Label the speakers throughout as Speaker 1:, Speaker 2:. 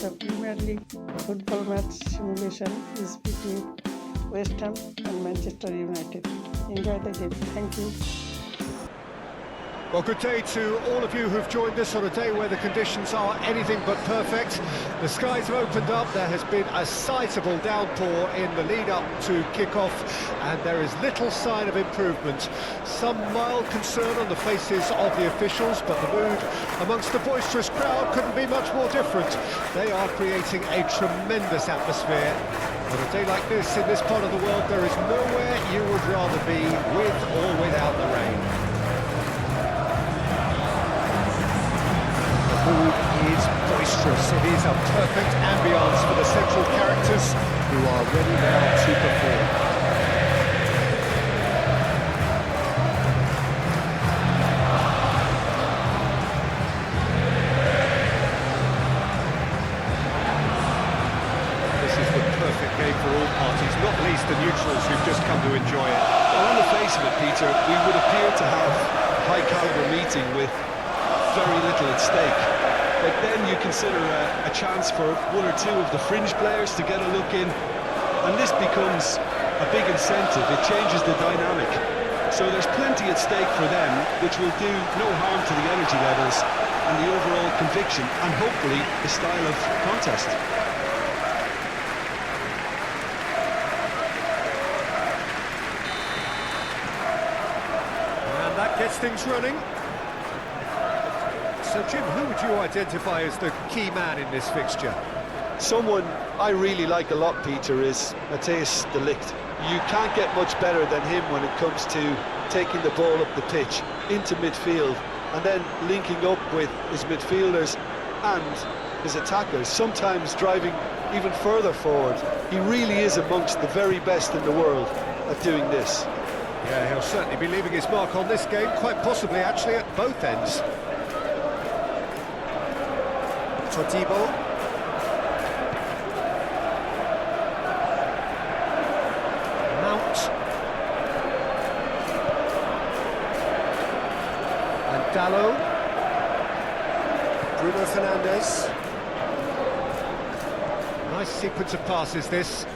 Speaker 1: The Premier League football match simulation is between West Ham and Manchester United. Enjoy the game. Thank you.
Speaker 2: Well, good day to all of you who've joined us on a day where the conditions are anything but perfect. The skies have opened up, there has been a sizable downpour in the lead-up to kick-off, and there is little sign of improvement. Some mild concern on the faces of the officials, but the mood amongst the boisterous crowd couldn't be much more different. They are creating a tremendous atmosphere. On a day like this, in this part of the world, there is nowhere you would rather be, with or without the rain. The mood is boisterous. It is a perfect ambience for the central characters who are ready now to perform. This is the perfect game for all parties, not least the neutrals who've just come to enjoy it.
Speaker 3: Well, on the face of it, Peter, we would appear to have a high-caliber meeting with very little at stake. But then you consider a chance for one or two of the fringe players to get a look in, and this becomes a big incentive. It changes the dynamic. So there's plenty at stake for them, which will do no harm to the energy levels and the overall conviction, and hopefully the style of contest.
Speaker 2: And that gets things running. So, Jim, who would you identify as the key man in this fixture?
Speaker 3: Someone I really like a lot, Peter, is Matthijs de Ligt. You can't get much better than him when it comes to taking the ball up the pitch into midfield and then linking up with his midfielders and his attackers, sometimes driving even further forward. He really is amongst the very best in the world at doing this.
Speaker 2: Yeah, he'll certainly be leaving his mark on this game, quite possibly actually at both ends. Totibo. Mount. And Dalot. Bruno Fernandes. Nice sequence of passes, this.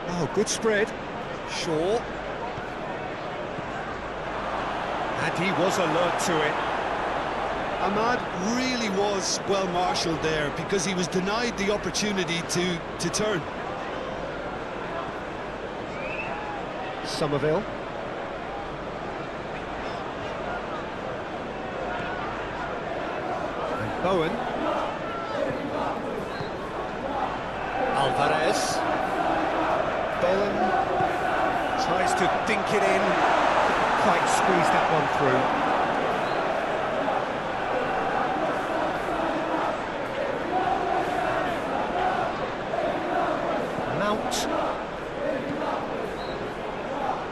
Speaker 2: Oh, good spread. Shaw. And he was alert to it.
Speaker 4: Ahmad really was well marshalled there because he was denied the opportunity to turn.
Speaker 2: Somerville. And Bowen. Alvarez. Bowen tries to dink it in. Couldn't quite squeeze that one through.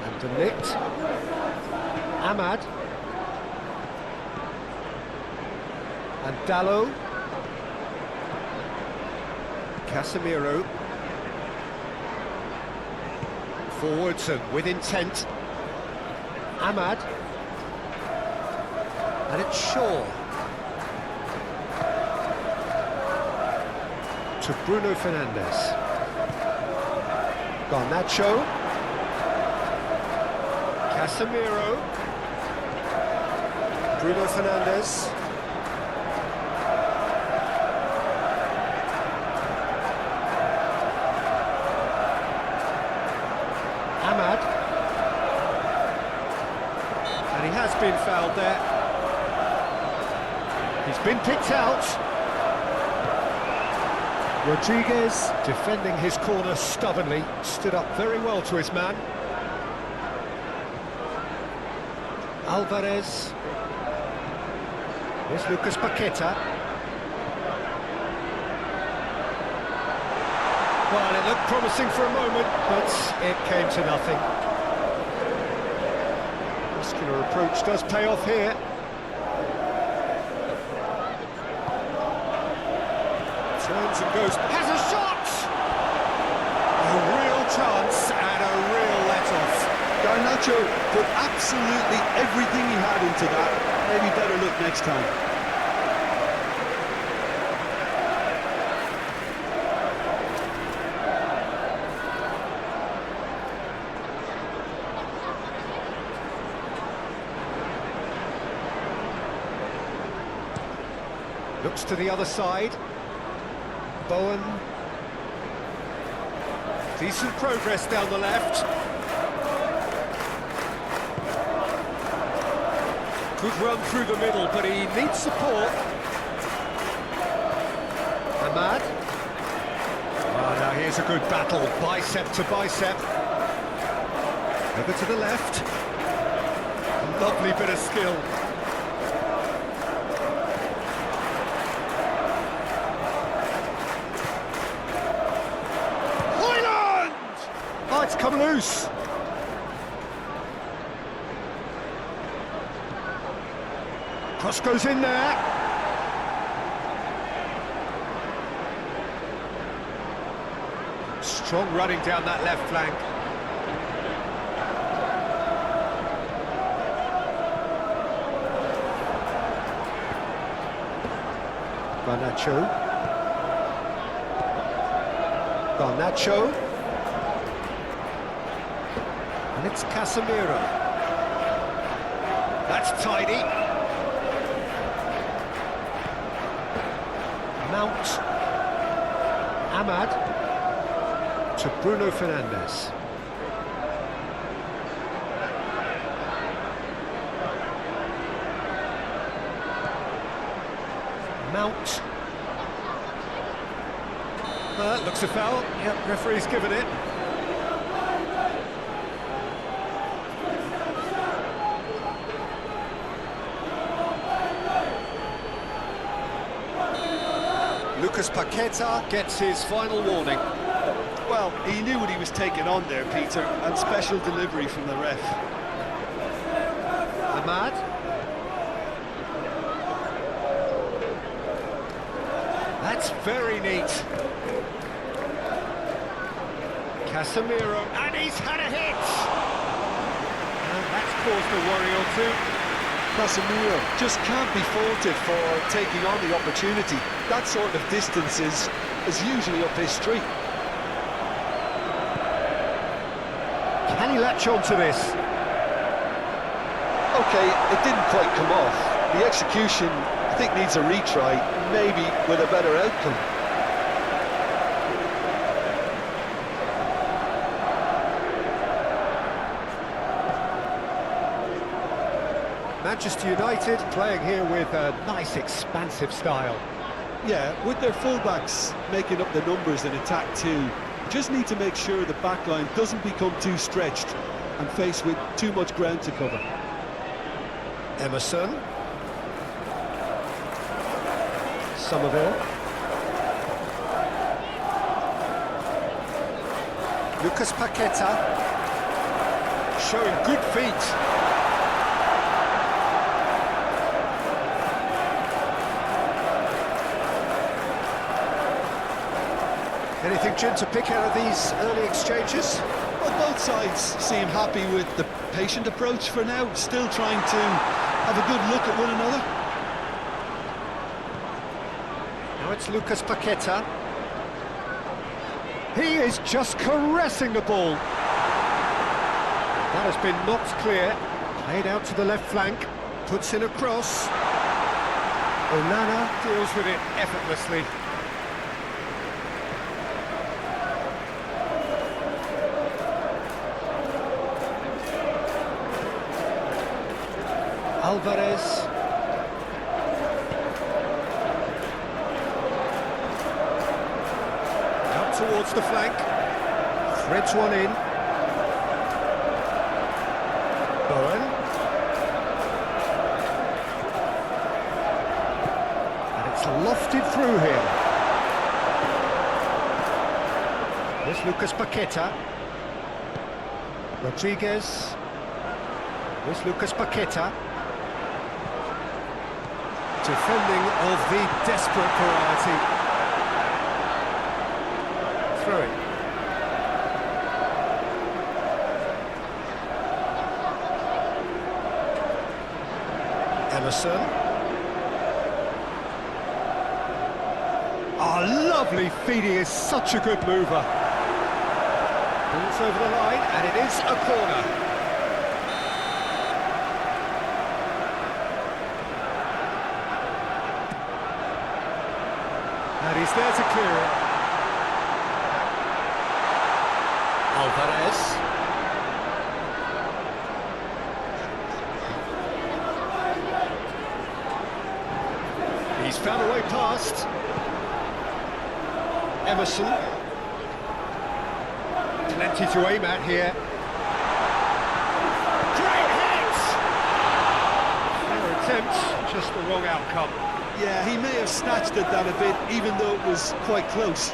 Speaker 2: And De Ligt. Ahmad. And Dalot. Casemiro. Forwards and with intent. Ahmad. And it's Shaw. To Bruno Fernandes. Garnacho. Casemiro. Bruno Fernandes. Ahmad. And he has been fouled there. He's been picked out. Rodriguez, defending his corner stubbornly, stood up very well to his man. Alvarez. Here's Lucas Paqueta. Well, it looked promising for a moment, but it came to nothing. Muscular approach does pay off here. Turns and goes, has a shot! A real chance and a real let-off.
Speaker 3: Garnacho put absolutely everything he had into that. Maybe better look next time.
Speaker 2: Looks to the other side. Bowen. Decent progress down the left. Good run through the middle, but he needs support. Ahmad. Oh, now here's a good battle, bicep to bicep. Over to the left. Lovely bit of skill. Oh, it's come loose. Cross goes in there. Strong running down that left flank. Garnacho. And it's Casemiro. That's tidy. Mount. Ahmad. To Bruno Fernandes. Mount. Looks a foul. Yep, referee's given it. Lucas Paqueta gets his final warning.
Speaker 4: Well, he knew what he was taking on there, Peter, and special delivery from the ref.
Speaker 2: Ahmad. That's very neat. Casemiro, and he's had a hit! And that's caused a worry or two.
Speaker 3: Casemiro just can't be faulted for taking on the opportunity. That sort of distance is usually up his street.
Speaker 2: Can he latch on to this?
Speaker 3: Okay, it didn't quite come off. The execution, I think, needs a retry, maybe with a better outcome.
Speaker 2: Manchester United playing here with a nice expansive style.
Speaker 4: Yeah, with their fullbacks making up the numbers in attack too, just need to make sure the back line doesn't become too stretched and faced with too much ground to cover.
Speaker 2: Emerson. Somerville. Lucas Paqueta. Showing good feet. Anything, Jim, to pick out of these early exchanges?
Speaker 4: Well, both sides seem happy with the patient approach for now, still trying to have a good look at one another.
Speaker 2: Now it's Lucas Paqueta. He is just caressing the ball. That has been knocked clear. Played out to the left flank. Puts in a cross. Onana deals with it effortlessly. Alvarez. Out towards the flank. Threads one in. Bowen. And it's lofted through him. Here's Lucas Paqueta. Rodriguez. Here's Lucas Paqueta. Defending of the desperate variety. Throw it. Emerson. Oh, lovely feed. He is such a good mover. Ball's over the line, and it is a corner. And he's there to clear it. Alvarez. He's found a way past. Emerson. Plenty to aim at here. Great hit! Fair attempt, just the wrong outcome.
Speaker 4: Yeah, he may have snatched at that a bit, even though it was quite close.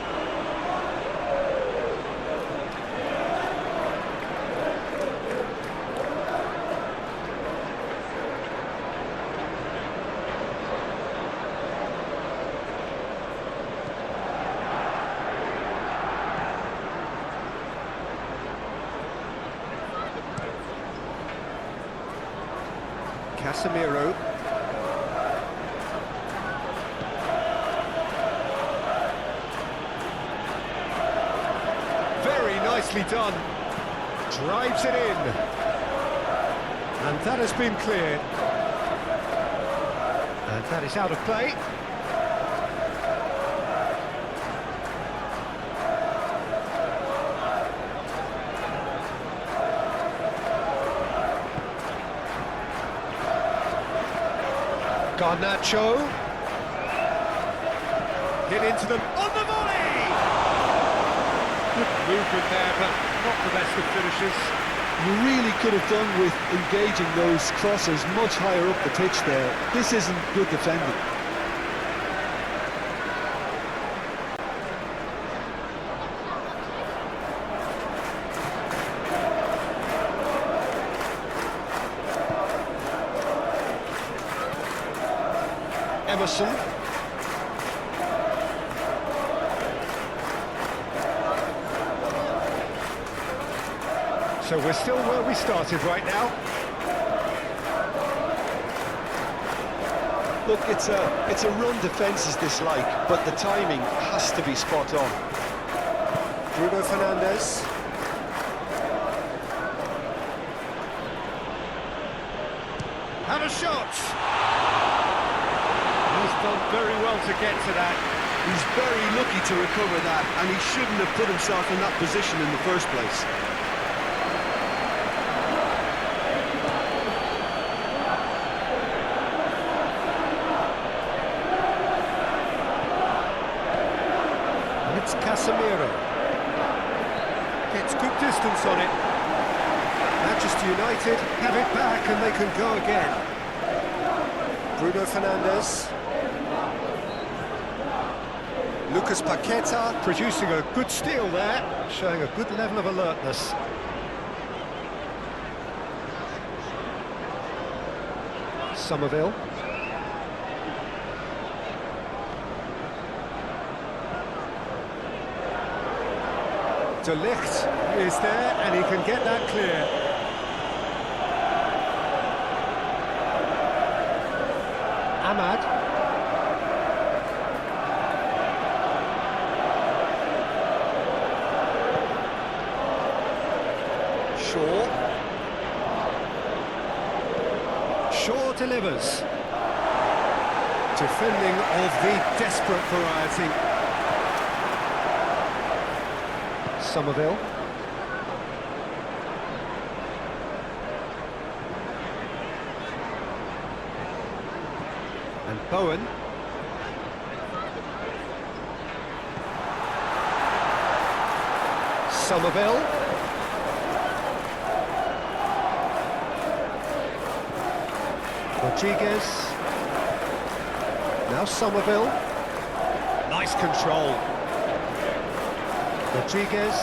Speaker 2: Casemiro. Very nicely done. Drives it in. And that has been cleared. And that is out of play. Garnacho. Hit into them on the volley! Good movement there, but not the best of finishes.
Speaker 4: You really could have done with engaging those crosses much higher up the pitch there. This isn't good defending.
Speaker 2: Emerson. So we're still where we started right now.
Speaker 4: Look, it's a run defence is dislike, but the timing has to be spot on.
Speaker 2: Bruno Fernandes. Have a shot! He's done very well to get to that.
Speaker 4: He's very lucky to recover that, and he shouldn't have put himself in that position in the first place.
Speaker 2: It's Casemiro. Gets good distance on it. Manchester United have it back and they can go again. Bruno Fernandes. Lucas Paqueta producing a good steal there, showing a good level of alertness. Somerville. De Ligt is there and he can get that clear. Ahmad. Shaw delivers. Defending of the desperate variety. Somerville. And Bowen. Somerville. Rodriguez. Now Somerville. Nice control. Rodriguez.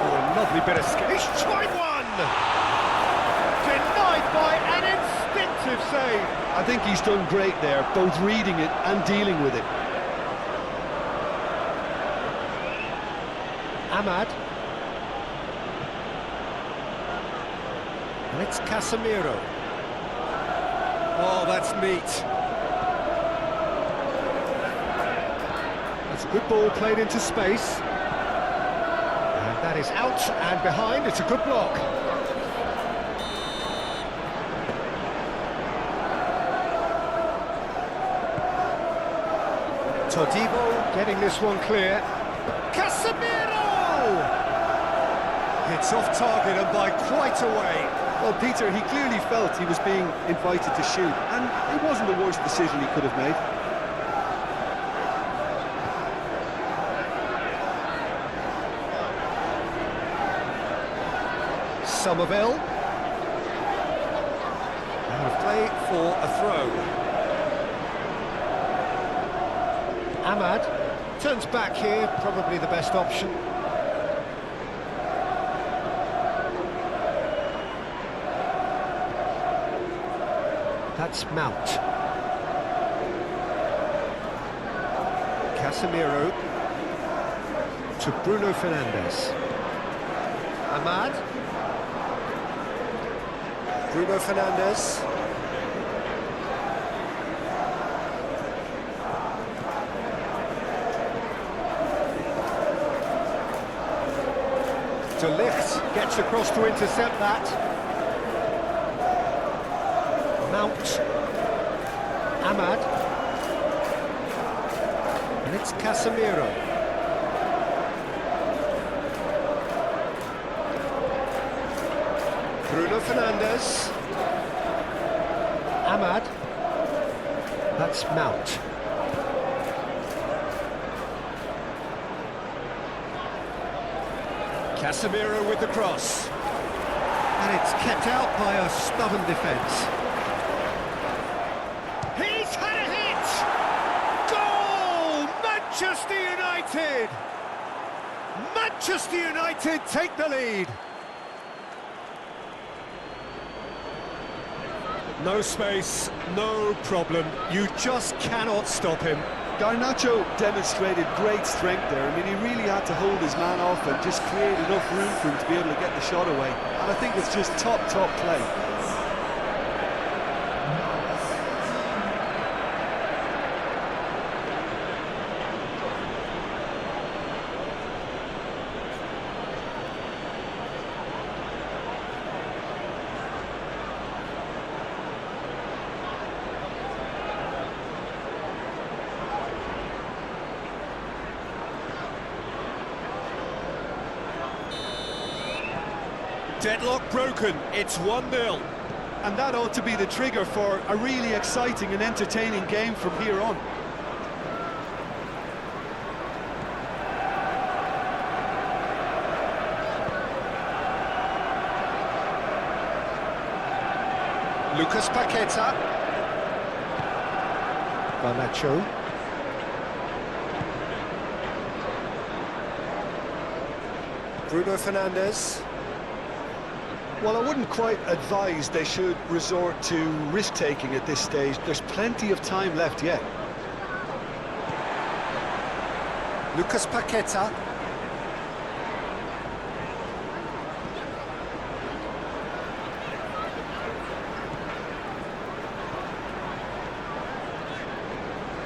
Speaker 2: Oh, lovely bit of skill. He's tried one! Denied by an instinctive save.
Speaker 4: I think he's done great there, both reading it and dealing with it.
Speaker 2: Ahmad. And it's Casemiro. Oh, that's neat. That's a good ball played into space. And that is out and behind. It's a good block. Todibo getting this one clear. Casemiro! It's off target and by quite a way.
Speaker 4: Well, Peter, he clearly felt he was being invited to shoot, and it wasn't the worst decision he could have made.
Speaker 2: Somerville. Out of play for a throw. Ahmad turns back here, probably the best option. That's Mount. Casemiro to Bruno Fernandes. Ahmad. Bruno Fernandes. De Ligt gets across to intercept that. Mount. Ahmad. And it's Casemiro. Bruno Fernandes. Ahmad. That's Mount. Casemiro with the cross. And it's kept out by a stubborn defence. He's had a hit! Goal! Manchester United! Manchester United take the lead. No space, no problem. You just cannot stop him.
Speaker 4: Garnacho demonstrated great strength there. I mean, he really had to hold his man off and just create enough room for him to be able to get the shot away. And I think it's just top play.
Speaker 2: Deadlock broken, it's 1-0.
Speaker 4: And that ought to be the trigger for a really exciting and entertaining game from here on.
Speaker 2: Lucas Paqueta. Garnacho. Bruno Fernandes.
Speaker 4: Well, I wouldn't quite advise they should resort to risk-taking at this stage. There's plenty of time left yet.
Speaker 2: Lucas Paqueta.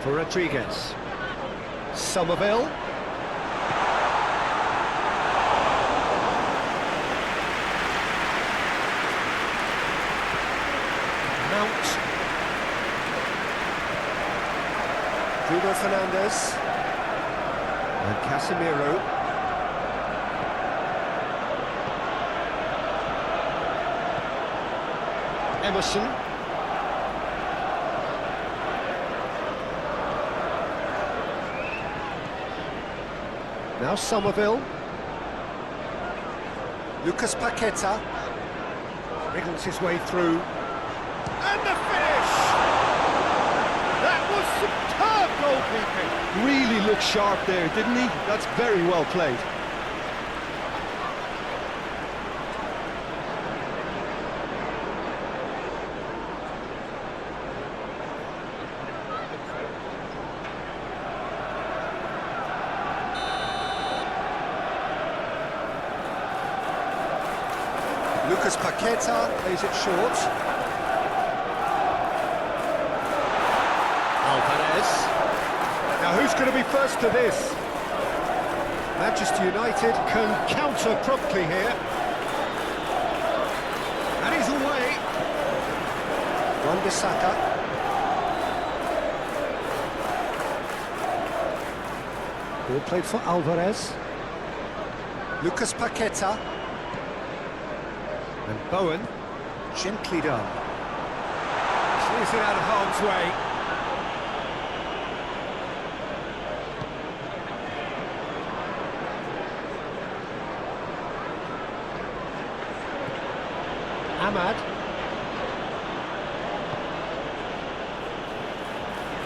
Speaker 2: For Rodriguez. Somerville. Mount. Bruno Fernandes. And Casemiro. Emerson. Now Somerville. Lucas Paqueta. Wriggles his way through. And the finish! That was superb goalkeeping.
Speaker 4: Really looked sharp there, didn't he? That's very well played.
Speaker 2: Lucas Paqueta plays it short. Alvarez. Now who's going to be first to this? Manchester United can counter promptly here. And he's away. Wan-Bissaka. Ball played for Alvarez. Lucas Paqueta. And Bowen, gently done. Clears it out of harm's way. Ahmad.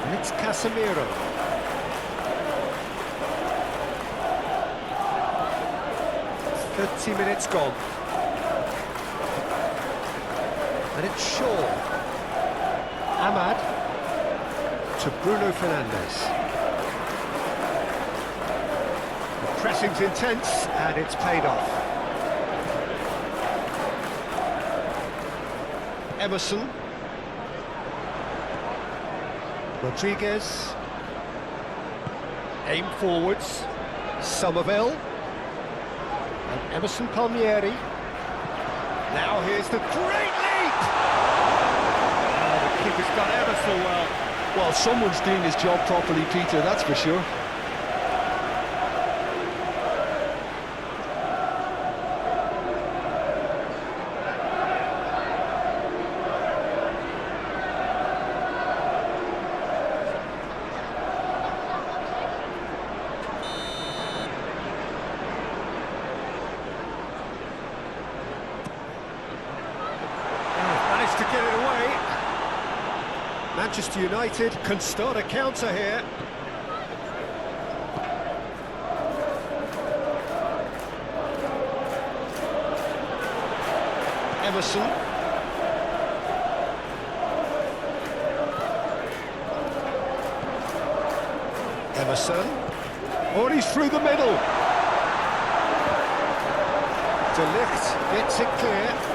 Speaker 2: And it's Casemiro. It's 30 minutes gone. And it's Shaw. Ahmad to Bruno Fernandes. The pressing's intense and it's paid off. Emerson. Rodriguez. Aim forwards. Somerville. And Emerson Palmieri. Now here's the great leap! Oh, the keeper's done ever so well.
Speaker 3: Well, someone's doing his job properly, Peter, that's for sure.
Speaker 2: To get it away. Manchester United can start a counter here. Emerson. Emerson. Oh, he's through the middle. De Ligt gets it clear.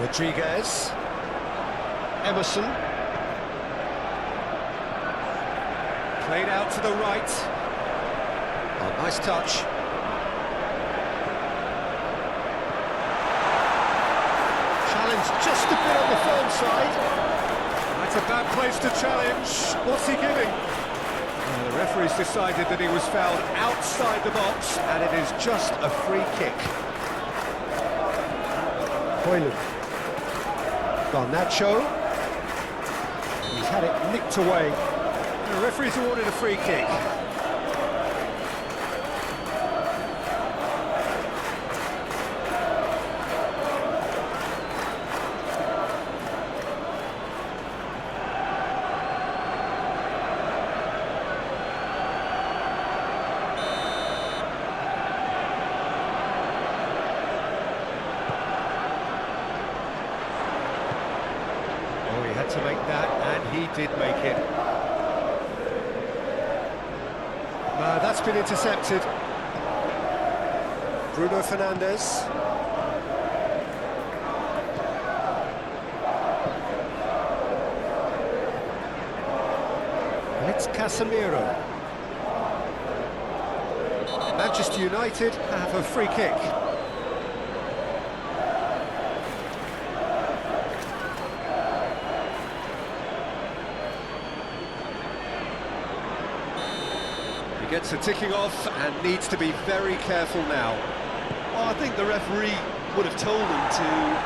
Speaker 2: Rodriguez. Emerson. Played out to the right. Oh, nice touch. Challenge just a bit on the firm side. That's a bad place to challenge. What's he giving? The referee's decided that he was fouled outside the box, and it is just a free kick. Hoyland. Garnacho. He's had it nicked away. The referee's awarded a free kick. To make that, and he did make it. That's been intercepted. Bruno Fernandes. And it's Casemiro. Manchester United have a free kick. Gets a ticking off and needs to be very careful now.
Speaker 4: Well, I think the referee would have told him to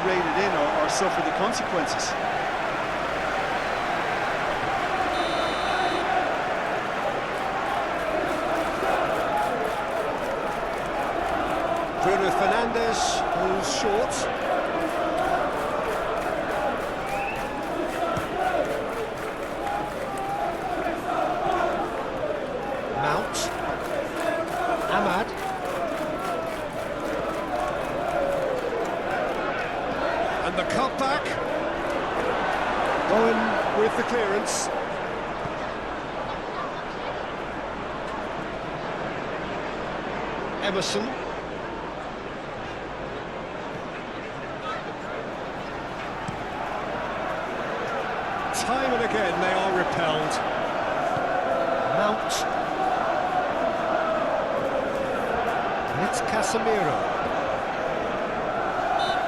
Speaker 4: rein it in or suffer the consequences.
Speaker 2: Bruno Fernandes who's short. Ahmad. And the cutback. Bowen with the clearance. Emerson. Time and again they are repelled. Mount. It's Casemiro.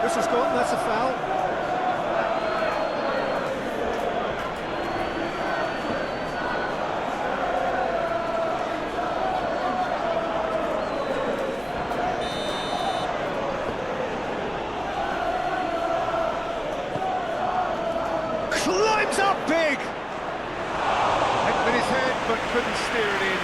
Speaker 2: Whistle's gone, that's a foul. Climbs up big! Hit with his head, but couldn't steer it in.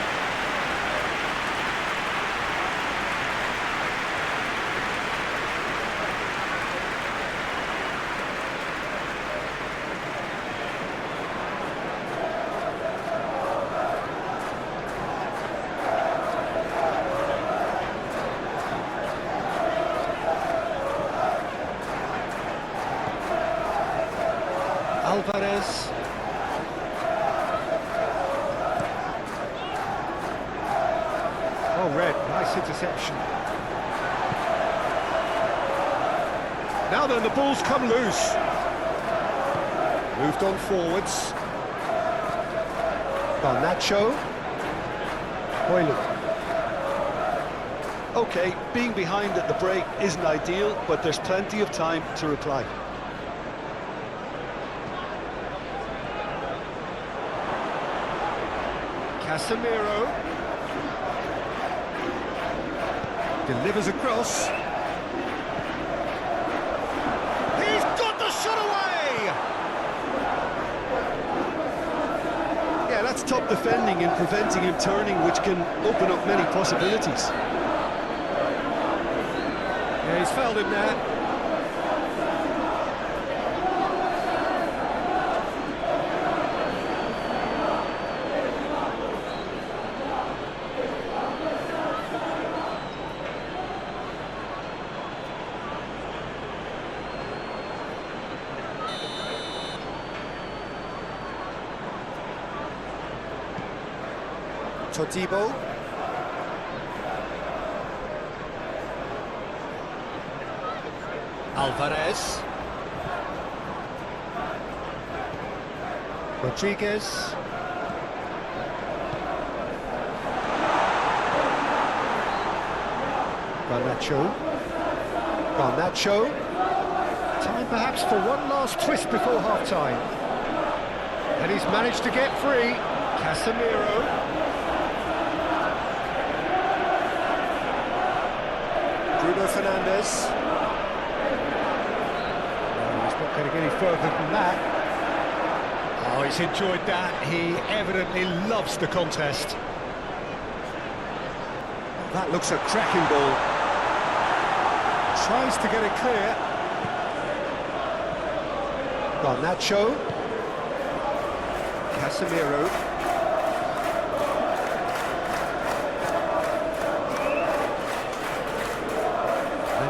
Speaker 2: Alvarez. Oh, red, nice interception. Now then, the ball's come loose. Moved on forwards. Garnacho. Hoyland.
Speaker 4: OK, being behind at the break isn't ideal, but there's plenty of time to reply.
Speaker 2: Casemiro delivers across. He's got the shot away!
Speaker 4: Yeah, that's top defending and preventing him turning, which can open up many possibilities.
Speaker 2: Yeah, he's fouled him there. Todibo. Alvarez. Rodriguez. Garnacho. Time perhaps for one last twist before half-time. And he's managed to get free. Casemiro. Bruno Fernandes. No, he's not getting any further than that. Oh, he's enjoyed that. He evidently loves the contest. That looks a cracking ball. Tries to get it clear. Garnacho. Casemiro.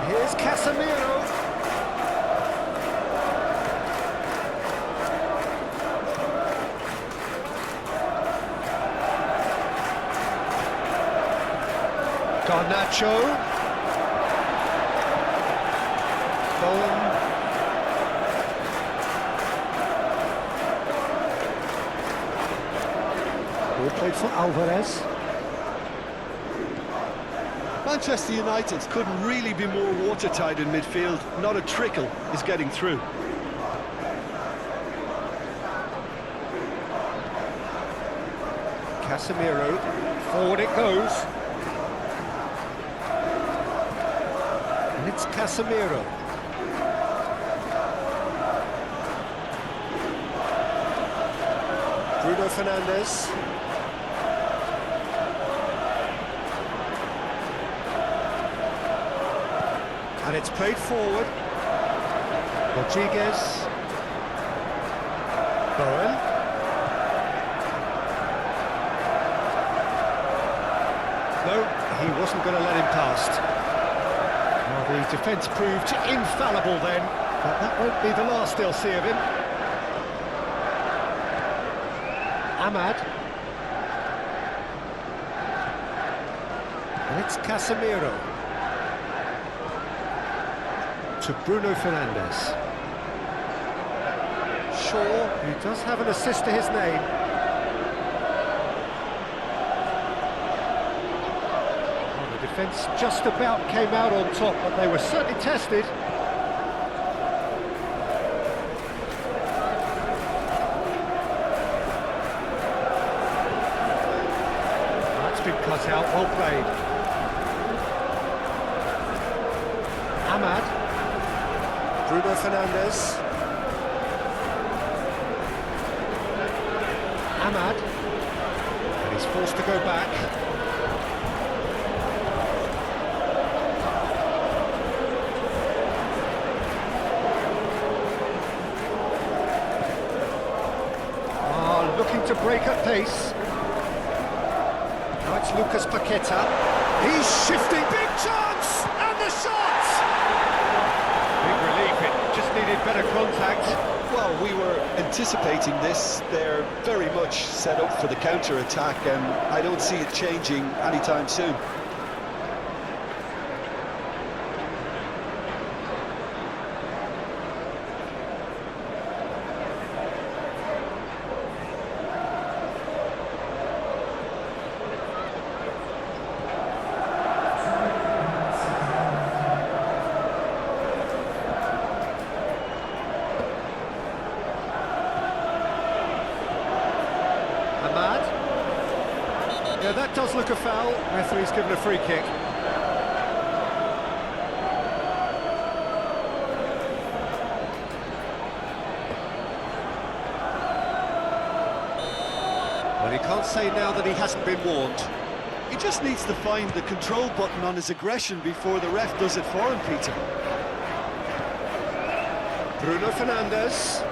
Speaker 2: Here's Casemiro. Garnacho. Bowen. Ball played for Alvarez.
Speaker 4: Manchester United couldn't really be more watertight in midfield. Not a trickle is getting through.
Speaker 2: Casemiro, forward it goes. And it's Casemiro. Bruno Fernandes. And it's played forward. Rodriguez. Bowen. No, he wasn't going to let him past. Well, the defence proved infallible then, but that won't be the last they'll see of him. Ahmad. And it's Casemiro. To Bruno Fernandes. Shaw, who does have an assist to his name. Well, the defence just about came out on top, but they were certainly tested. Well played. Ahmad. Bruno Fernandes. Ahmad. And he's forced to go back. Looking to break at pace. Now it's Lucas Paqueta. He's shifting, big chance, and the shot! Big relief, it just needed better contact.
Speaker 4: Well, we were anticipating this. They're very much set up for the counter-attack, and I don't see it changing anytime soon.
Speaker 2: Yeah, that does look a foul. Referee's given a free kick. Well, he can't say now that he hasn't been warned.
Speaker 4: He just needs to find the control button on his aggression before the ref does it for him, Peter.
Speaker 2: Bruno Fernandes.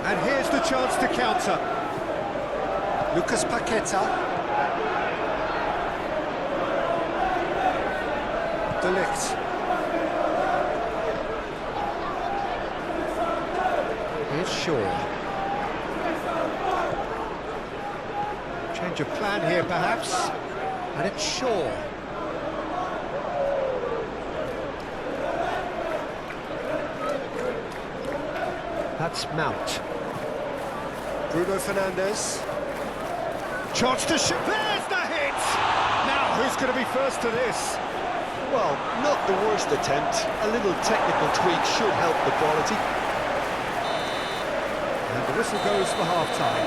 Speaker 2: And here's the chance to counter. Lucas Paqueta. De Ligt. Here's Shaw. Change of plan here, perhaps. And it's Shaw. That's Mount. Bruno Fernandes. Chance to shoot. There's the hit! Now, who's going to be first to this?
Speaker 4: Well, not the worst attempt. A little technical tweak should help the quality.
Speaker 2: And the whistle goes for half-time.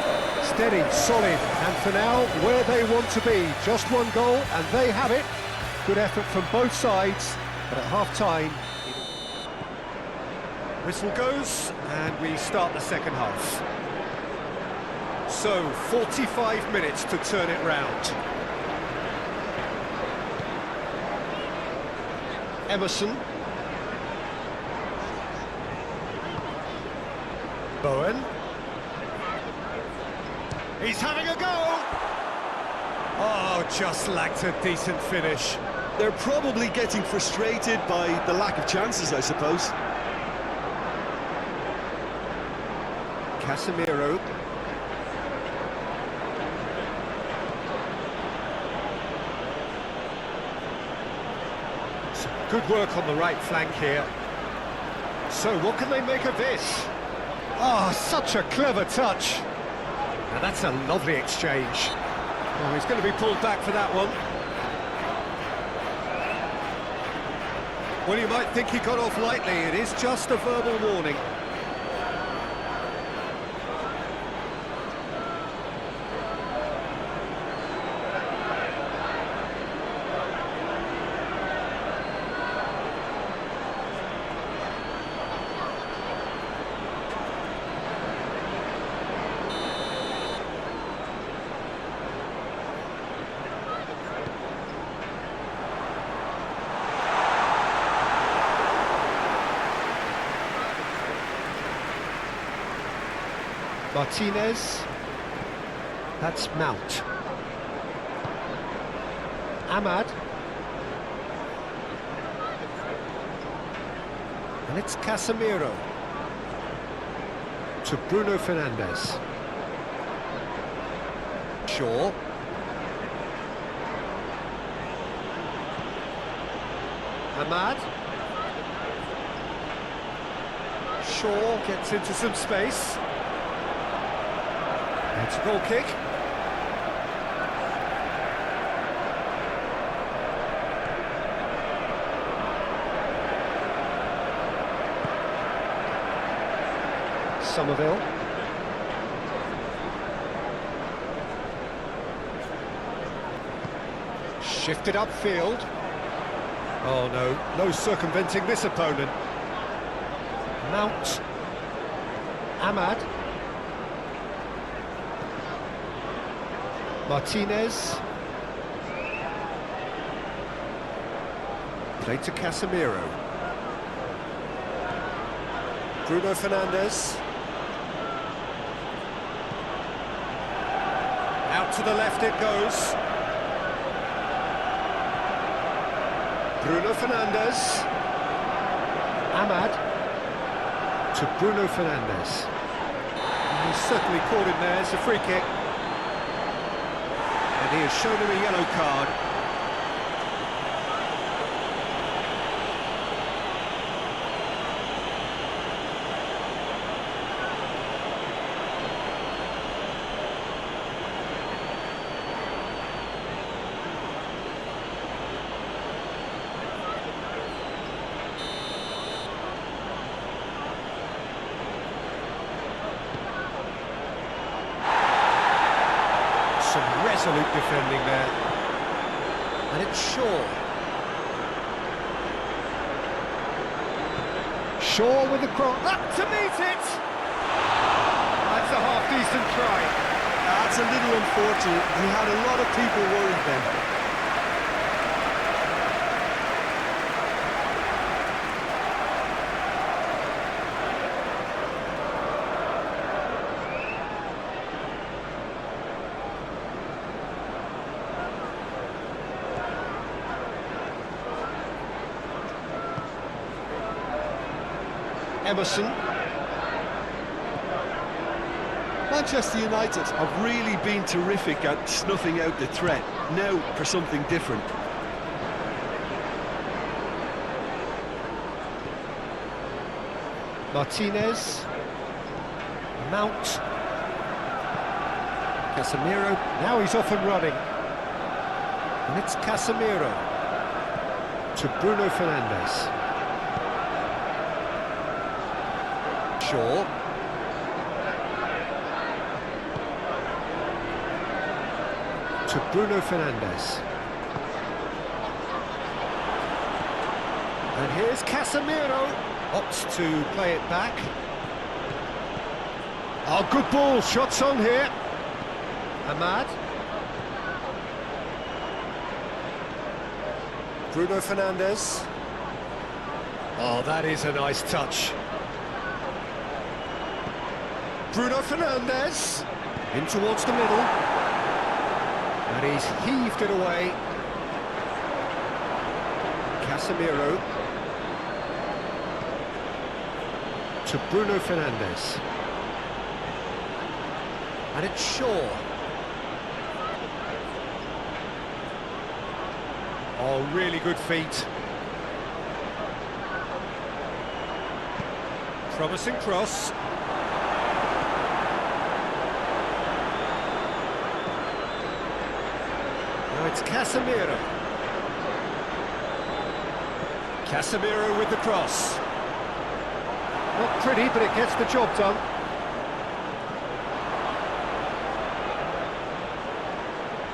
Speaker 2: Steady, solid, and for now, where they want to be. Just one goal, and they have it. Good effort from both sides, but at half-time... Whistle goes, and we start the second half. So, 45 minutes to turn it round. Emerson. Bowen. He's having a go! Oh, just lacked a decent finish.
Speaker 4: They're probably getting frustrated by the lack of chances, I suppose.
Speaker 2: Casemiro. Some good work on the right flank here. So what can they make of this? Oh, such a clever touch. Now that's a lovely exchange. Oh, he's going to be pulled back for that one. Well, you might think he got off lightly. It is just a verbal warning. Martinez. That's Mount. Ahmad. And it's Casemiro. To Bruno Fernandes. Shaw. Ahmad. Shaw gets into some space. It's a goal kick. Somerville. Shifted upfield. Oh no, no circumventing this opponent. Mount. Ahmad. Martinez. Played to Casemiro. Bruno Fernandes. Out to the left it goes. Bruno Fernandes. Ahmad. To Bruno Fernandes. He's certainly caught him there. It's a free kick. And he has shown him a yellow card. Some resolute defending there. And it's Shaw. Shaw with the cross. Up to meet it! That's a half-decent try.
Speaker 4: That's a little unfortunate. He had a lot of people worried then.
Speaker 2: Emerson.
Speaker 4: Manchester United have really been terrific at snuffing out the threat. Now for something different.
Speaker 2: Martinez. Mount. Casemiro. Now he's off and running. And it's Casemiro. To Bruno Fernandes. Shaw. To Bruno Fernandes. And here's Casemiro. Opts to play it back. Oh, good ball. Shots on here. Ahmad. Bruno Fernandes. Oh, that is a nice touch. Bruno Fernandes. In towards the middle. And he's heaved it away. Casemiro. To Bruno Fernandes. And it's Shaw. Oh, really good feet. Promising cross. Now it's Casemiro. Casemiro with the cross. Not pretty, but it gets the job done.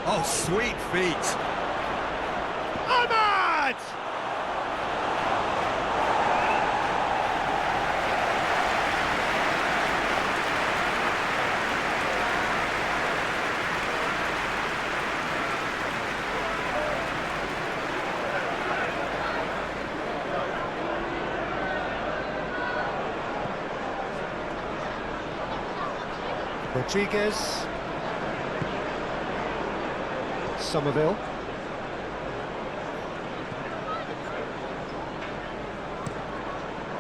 Speaker 2: Oh, sweet feet. Ahmad! Rodriguez. Somerville.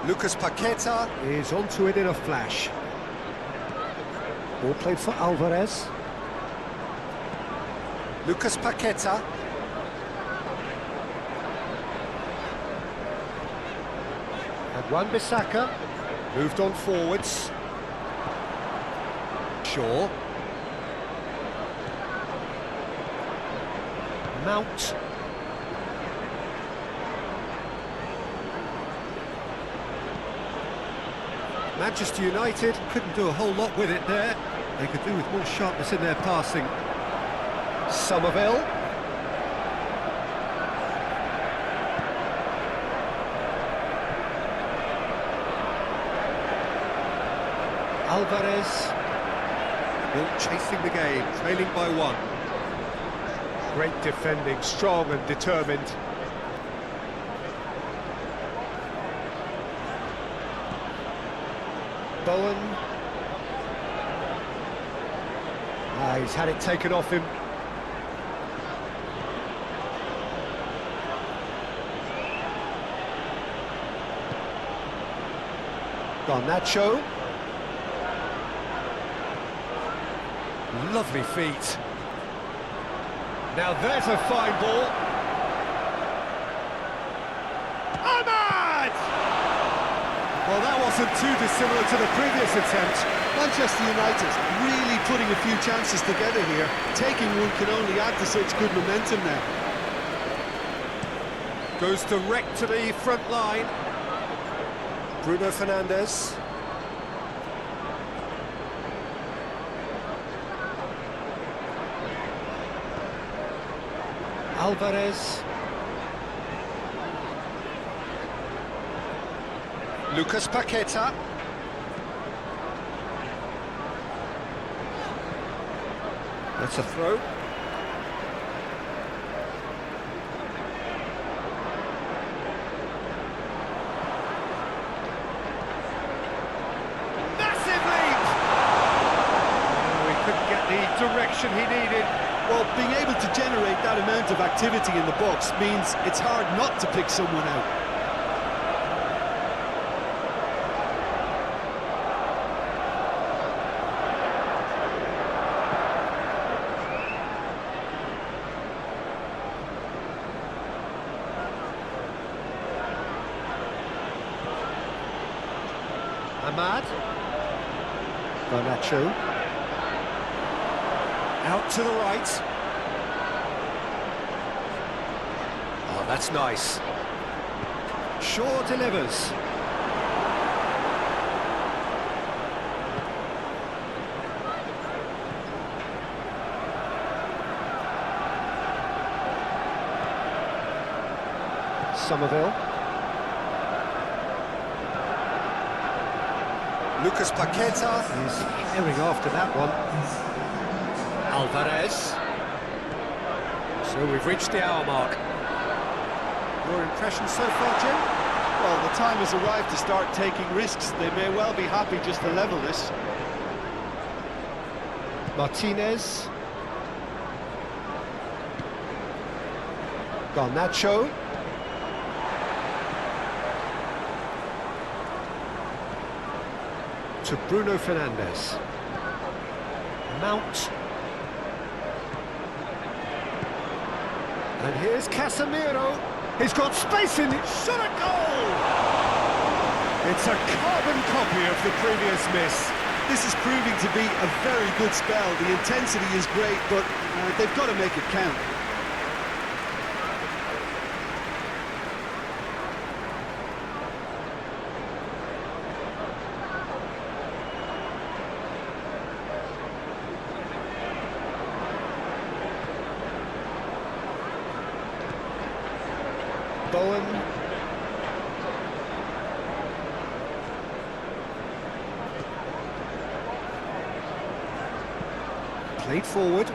Speaker 2: Lucas Paqueta is onto it in a flash. Ball played for Alvarez. Lucas Paqueta. And Wan-Bissaka moved on forwards. Shaw. Mount. Manchester United couldn't do a whole lot with it there. They could do with more sharpness in their passing. Somerville. Alvarez.
Speaker 4: Still chasing the game, trailing by 1.
Speaker 2: Great defending, strong and determined. Bowen. He's had it taken off him. Garnacho. Lovely feet. Now there's a fine ball. Ahmad!
Speaker 4: Well, that wasn't too dissimilar to the previous attempt. Manchester United really putting a few chances together here. Taking one can only add to such good momentum now.
Speaker 2: Goes direct to the front line. Bruno Fernandes. Alvarez. Lucas Paqueta. That's a throw. Massive leap! Oh, he couldn't get the direction he needed.
Speaker 4: Well, being able to generate that amount of activity in the box means it's hard not to pick someone out.
Speaker 2: Ahmad. Garnacho. Out to the right. Oh, that's nice. Shaw delivers. Somerville. Lucas Paqueta is herring after that one. Alvarez. So we've reached the hour mark. Your impression so far, Jim?
Speaker 4: Well, the time has arrived to start taking risks. They may well be happy just to level this.
Speaker 2: Martinez. Garnacho. To Bruno Fernandes. Mount. And here's Casemiro. He's got space in it. Shot a goal! It's a carbon copy of the previous miss.
Speaker 4: This is proving to be a very good spell. The intensity is great, but they've got to make it count.
Speaker 2: Bowen. Played forward.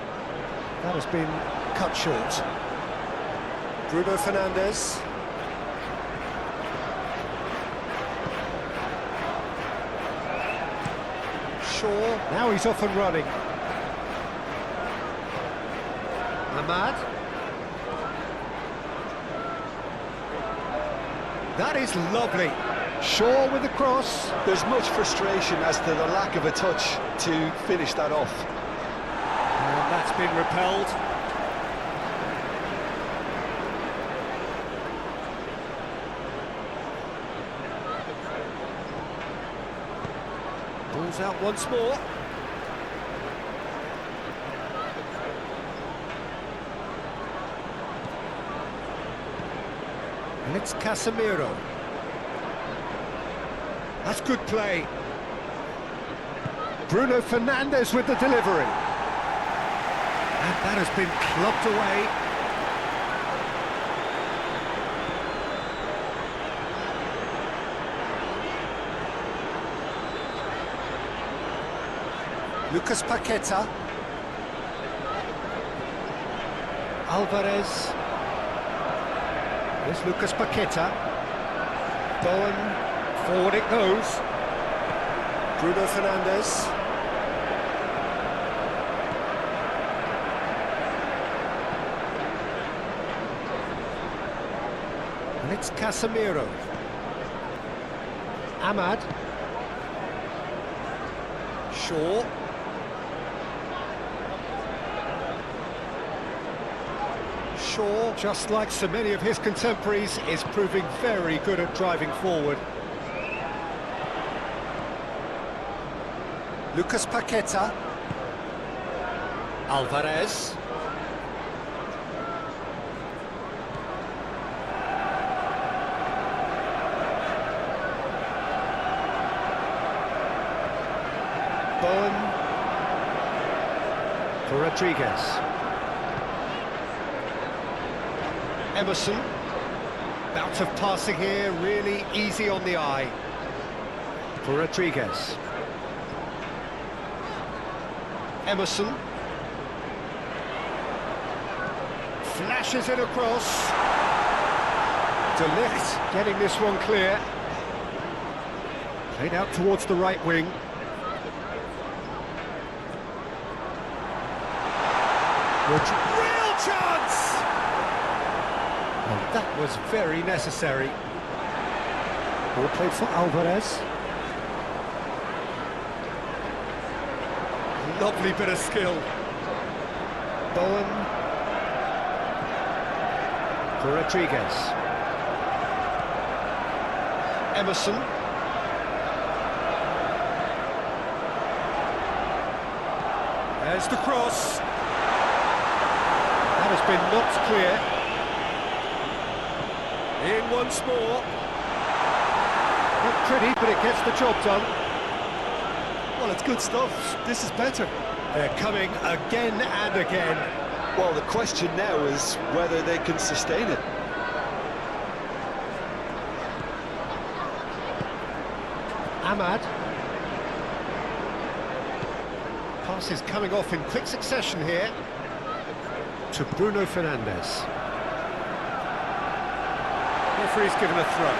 Speaker 2: That has been cut short. Bruno Fernandes. Shaw. Now he's off and running. Ahmad. That is lovely. Shaw with the cross.
Speaker 4: There's much frustration as to the lack of a touch to finish that off.
Speaker 2: And that's been repelled. Ball's out once more. And it's Casemiro. That's good play. Bruno Fernandes with the delivery. And that has been clubbed away. Lucas Paqueta. Alvarez. There's Lucas Paqueta. Bowen, forward it goes. Bruno Fernandes. And it's Casemiro. Ahmad. Shaw. Shaw, just like so many of his contemporaries, is proving very good at driving forward. Lucas Paqueta. Alvarez. Bowen. For Rodriguez. Emerson, bout of passing here, really easy on the eye. For Rodriguez. Emerson. Flashes it across. De Ligt getting this one clear. Played out towards the right wing. Real chance! Well, that was very necessary. Ball played for Alvarez. Lovely bit of skill. Bowen. For Rodriguez. Emerson. There's the cross. That has been knocked clear. In once more. Not pretty, but it gets the job done.
Speaker 4: Well, it's good stuff. This is better.
Speaker 2: They're coming again and again.
Speaker 3: Well, the question now is whether they can sustain it.
Speaker 2: Ahmad. Passes coming off in quick succession here. To Bruno Fernandes. Referee's given a throw.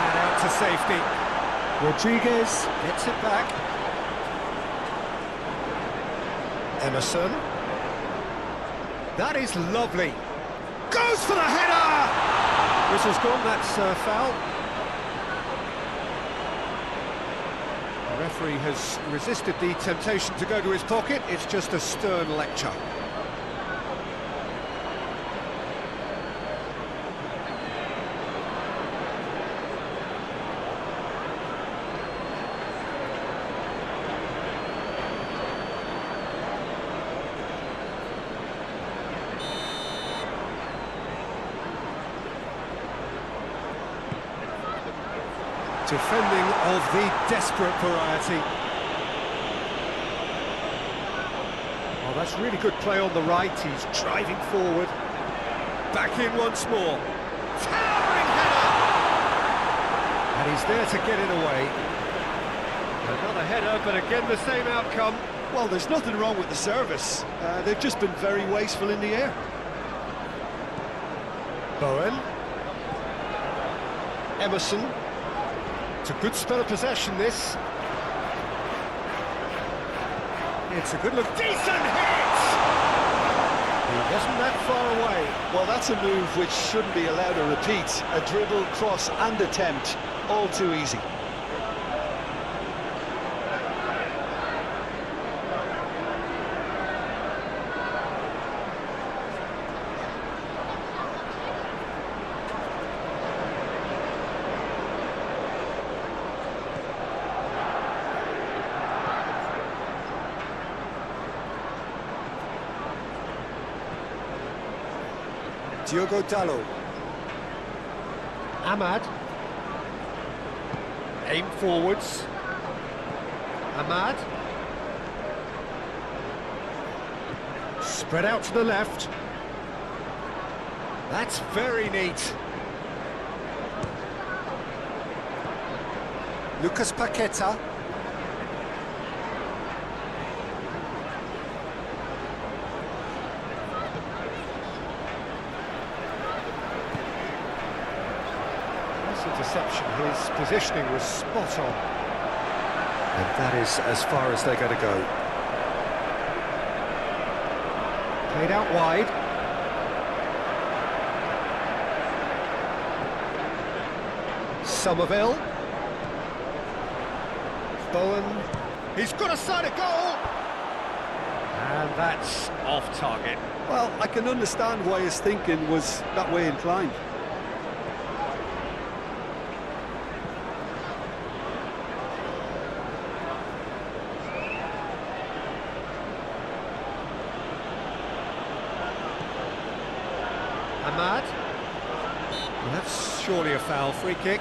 Speaker 2: And out to safety. Rodriguez gets it back. Emerson. That is lovely. Goes for the header! Whistle's gone, that's foul. The referee has resisted the temptation to go to his pocket. It's just a stern lecture. Defending of the desperate variety. Oh, that's really good play on the right. He's driving forward. Back in once more. Towering header! And he's there to get it away. Another header, but again the same outcome.
Speaker 4: Well, there's nothing wrong with the service. They've just been very wasteful in the air.
Speaker 2: Bowen. Emerson. It's a good spell of possession, this. It's a good look. Decent hit! He wasn't that far away.
Speaker 3: Well, that's a move which shouldn't be allowed to repeat. A dribble, cross and attempt, all too easy.
Speaker 2: Diogo Dalot. Ahmad. Aim forwards. Ahmad. Spread out to the left. That's very neat.
Speaker 4: Lucas Paqueta.
Speaker 2: Interception, his positioning was spot on.
Speaker 4: And that is as far as they're going to go.
Speaker 2: Played out wide. Somerville. Bowen. He's got a side of goal! And that's off target.
Speaker 4: Well, I can understand why his thinking was that way inclined.
Speaker 2: Ahmad. Well, that's surely a foul. Free kick.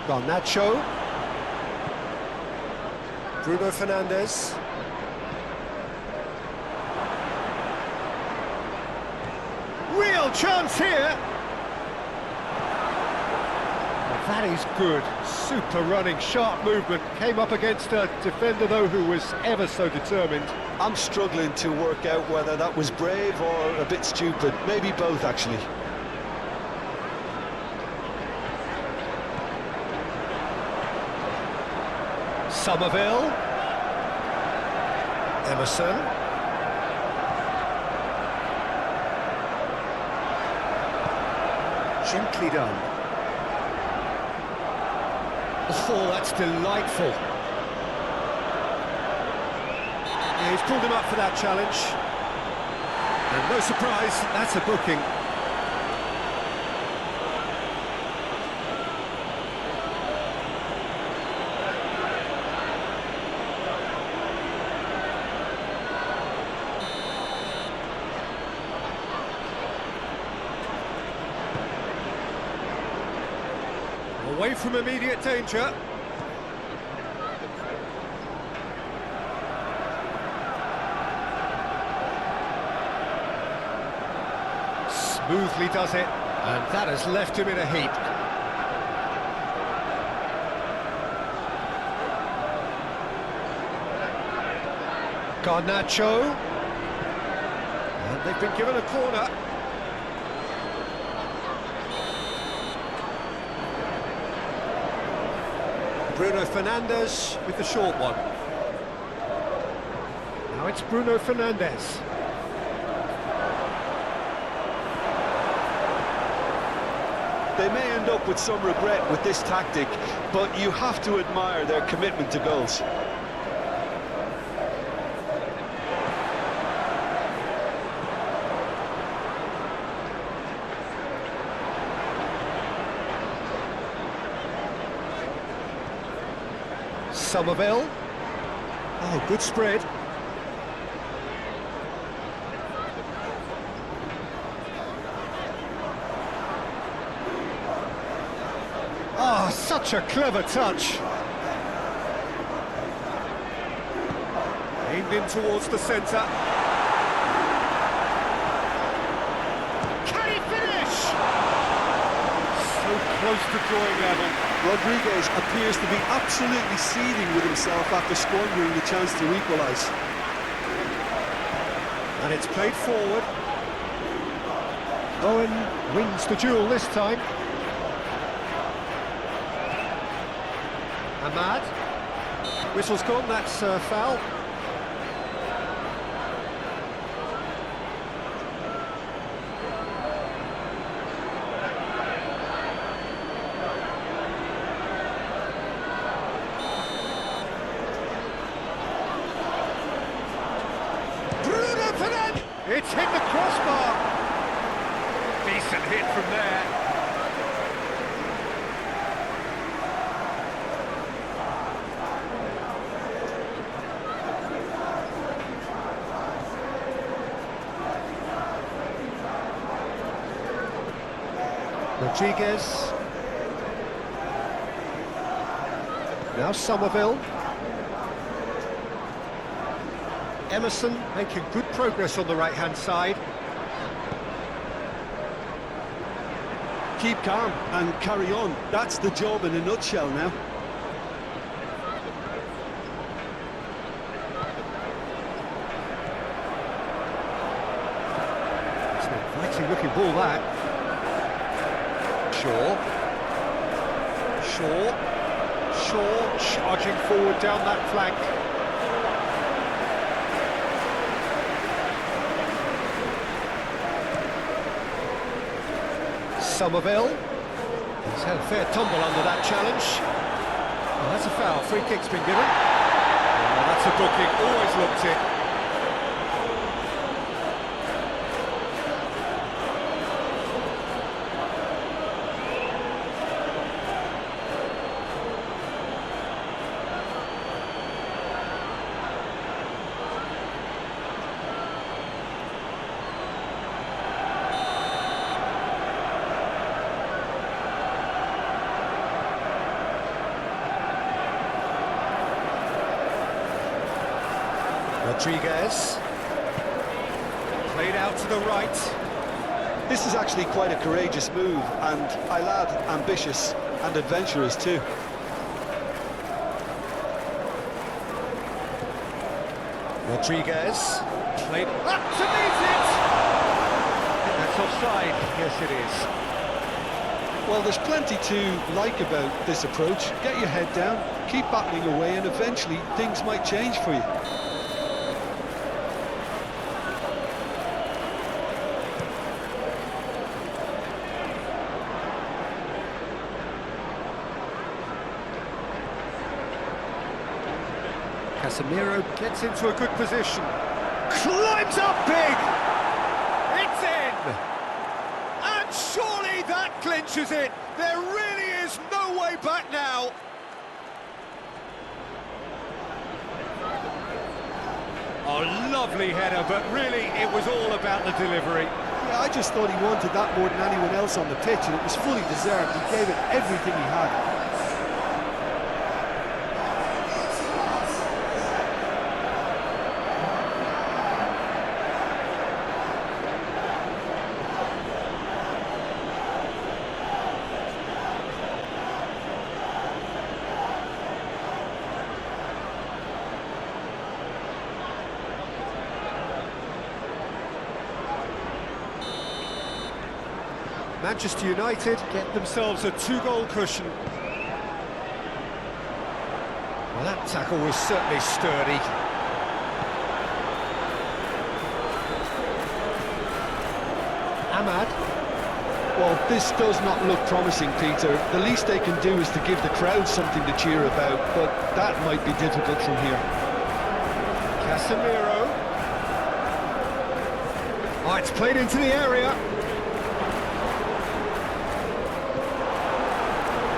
Speaker 4: Garnacho. Bruno Fernandes.
Speaker 2: Real chance here! Well, that is good. Super running, sharp movement. Came up against a defender, though, who was ever so determined.
Speaker 3: I'm struggling to work out whether that was brave or a bit stupid. Maybe both, actually.
Speaker 2: Somerville. Emerson.
Speaker 4: Gently done.
Speaker 2: Oh, that's delightful. Yeah, he's pulled him up for that challenge. And no surprise, that's a booking. Away from immediate danger. Smoothly does it, and that has left him in a heap. Garnacho. And they've been given a corner. Bruno Fernandes with the short one. Now it's Bruno Fernandes.
Speaker 3: They may end up with some regret with this tactic, but you have to admire their commitment to goals.
Speaker 2: Somerville. Oh, good spread. Oh, such a clever touch. Aimed in towards the centre. Can he finish? So close to drawing level.
Speaker 4: Rodriguez appears to be absolutely seething with himself after squandering the chance to equalise.
Speaker 2: And it's played forward. Owen wins the duel this time. Ahmad. Whistle's gone, that's a foul. It's hit the crossbar. Decent hit from there. Rodriguez. Now Somerville. Emerson making good progress on the right-hand side.
Speaker 4: Keep calm and carry on. That's the job in a nutshell now.
Speaker 2: It's an exciting looking ball, that. Shaw charging forward down that flank. Somerville. He's had a fair tumble under that challenge. Oh, that's a foul. Free kick's been given. Oh, that's a booking. Always looked it. Rodriguez. Played out to the right.
Speaker 3: This is actually quite a courageous move, and I'll add ambitious and adventurous too.
Speaker 2: Rodriguez. Played up to meet it! That's offside. Yes, it is.
Speaker 3: Well, there's plenty to like about this approach. Get your head down, keep battling away, and eventually things might change for you.
Speaker 2: Casemiro gets into a good position. Climbs up big! It's in! And surely that clinches it! There really is no way back now! Oh, lovely header, but really it was all about the delivery.
Speaker 4: Yeah, I just thought he wanted that more than anyone else on the pitch, and it was fully deserved. He gave it everything he had.
Speaker 2: Manchester United get themselves a 2-goal cushion. Well, that tackle was certainly sturdy. Ahmad.
Speaker 3: Well, this does not look promising, Peter. The least they can do is to give the crowd something to cheer about, but that might be difficult from here.
Speaker 2: Casemiro. Oh, it's played into the area.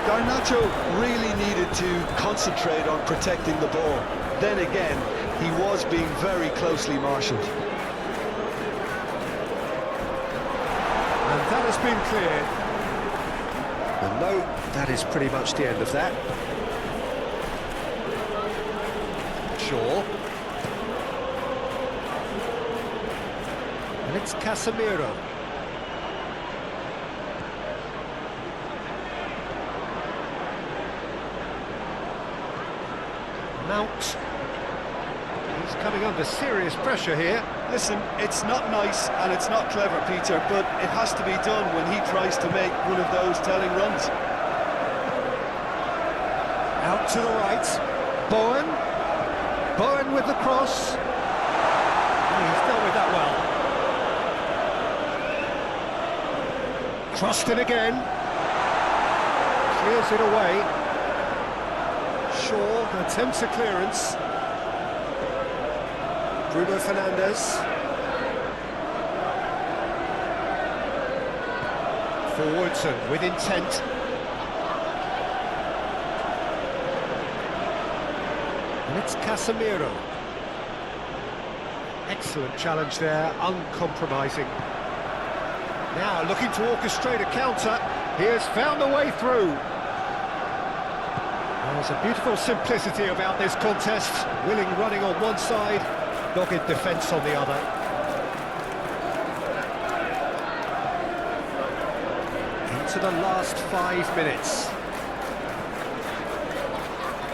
Speaker 3: Garnacho really needed to concentrate on protecting the ball. Then again, he was being very closely marshalled.
Speaker 2: And that has been cleared. And no, that is pretty much the end of that. Shaw. And it's Casemiro. Mount. He's coming under serious pressure here.
Speaker 4: Listen, it's not nice and it's not clever, Peter, but it has to be done when he tries to make one of those telling runs.
Speaker 2: Out to the right. Bowen. Bowen with the cross. Oh, he's dealt with that well. Crossed in again. Clears it away. Shaw attempts a clearance. Bruno Fernandes. Forwards and with intent. And it's Casemiro. Excellent challenge there, uncompromising. Now looking to orchestrate a counter. He has found a way through. There's a beautiful simplicity about this contest. Willing running on one side, dogged defence on the other. Into the last 5 minutes.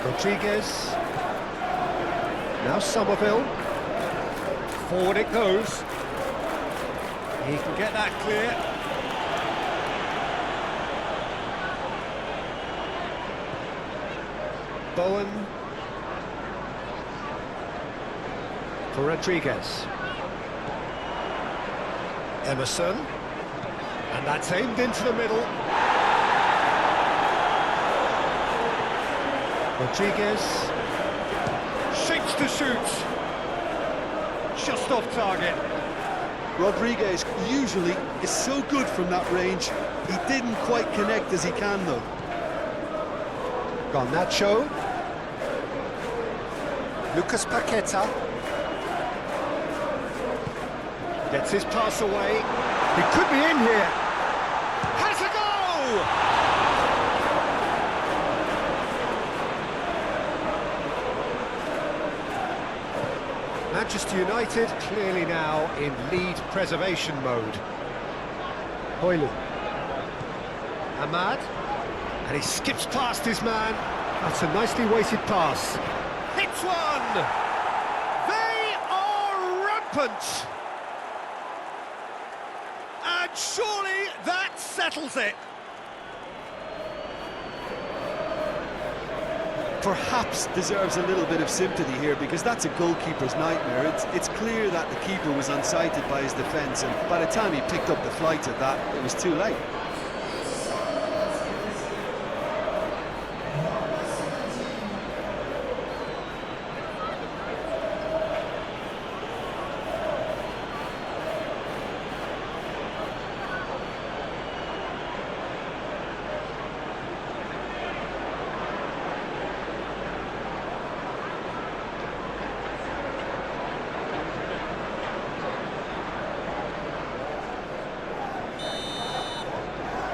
Speaker 2: Rodriguez. Now Somerville. Forward it goes. He can get that clear. Bowen. For Rodriguez. Emerson. And that's aimed into the middle. Rodriguez. Shapes to shoot. Just off target.
Speaker 4: Rodriguez usually is so good from that range. He didn't quite connect as he can, though.
Speaker 2: Garnacho. Lucas Paqueta. Gets his pass away. He could be in here. Has a goal! Manchester United clearly now in lead preservation mode. Hoylu. Ahmad. And he skips past his man. That's a nicely weighted pass. Hits one! They are rampant! And surely that settles it.
Speaker 4: Perhaps deserves a little bit of sympathy here, because that's a goalkeeper's nightmare. It's clear that the keeper was unsighted by his defence, and by the time he picked up the flight at that, it was too late.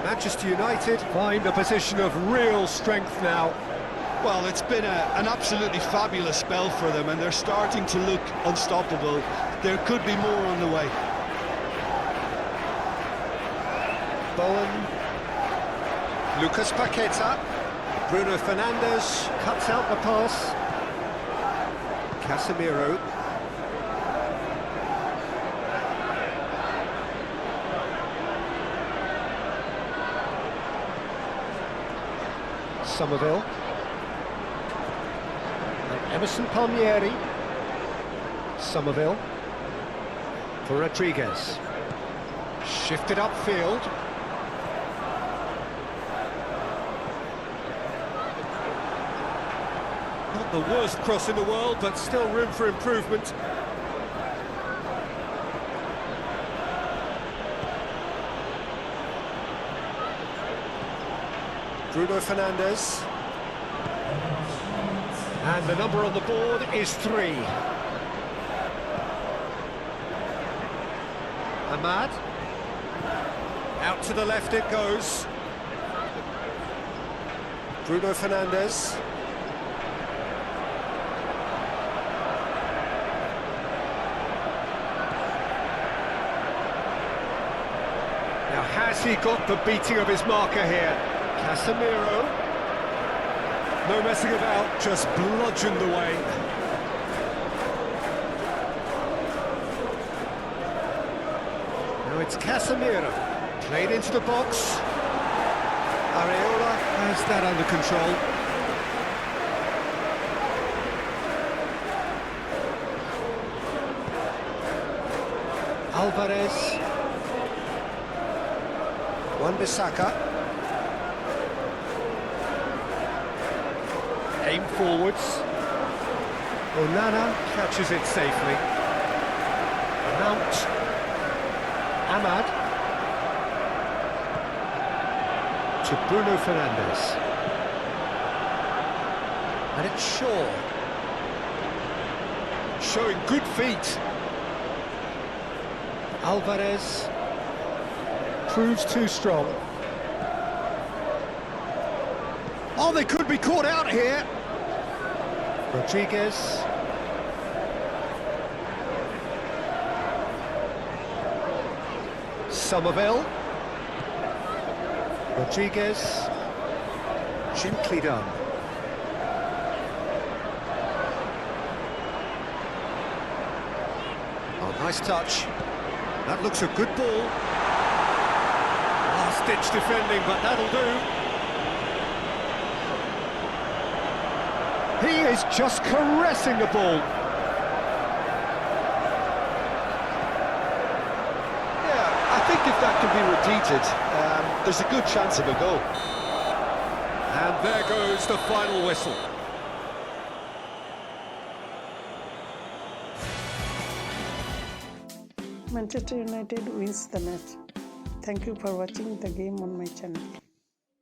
Speaker 2: Manchester United find a position of real strength now.
Speaker 4: Well, it's been an absolutely fabulous spell for them, and they're starting to look unstoppable. There could be more on the way.
Speaker 2: Bowen. Lucas Paqueta. Bruno Fernandes cuts out the pass. Casemiro. Somerville. And Emerson Palmieri. Somerville. For Rodriguez. Shifted upfield. Not the worst cross in the world, but still room for improvement. Bruno Fernandes. And the number on the board is 3. Ahmad. Out to the left it goes. Bruno Fernandes. Now has he got the beating of his marker here? Casemiro. No messing about, just bludgeoned away. Now it's Casemiro. Played into the box. Areola has that under control. Alvarez. Wan-Bissaka. Aim forwards. Onana catches it safely. Mount. Ahmad. To Bruno Fernandes. And it's Shaw. Showing good feet. Alvarez proves too strong. Oh, they could be caught out here. Rodriguez. Somerville. Rodriguez. Gently done. Oh, nice touch. That looks a good ball. Last-ditch defending, but that'll do. He is just caressing the ball.
Speaker 3: Yeah, I think if that can be repeated, there's a good chance of a goal.
Speaker 2: And there goes the final whistle.
Speaker 1: Manchester United wins the match. Thank you for watching the game on my channel.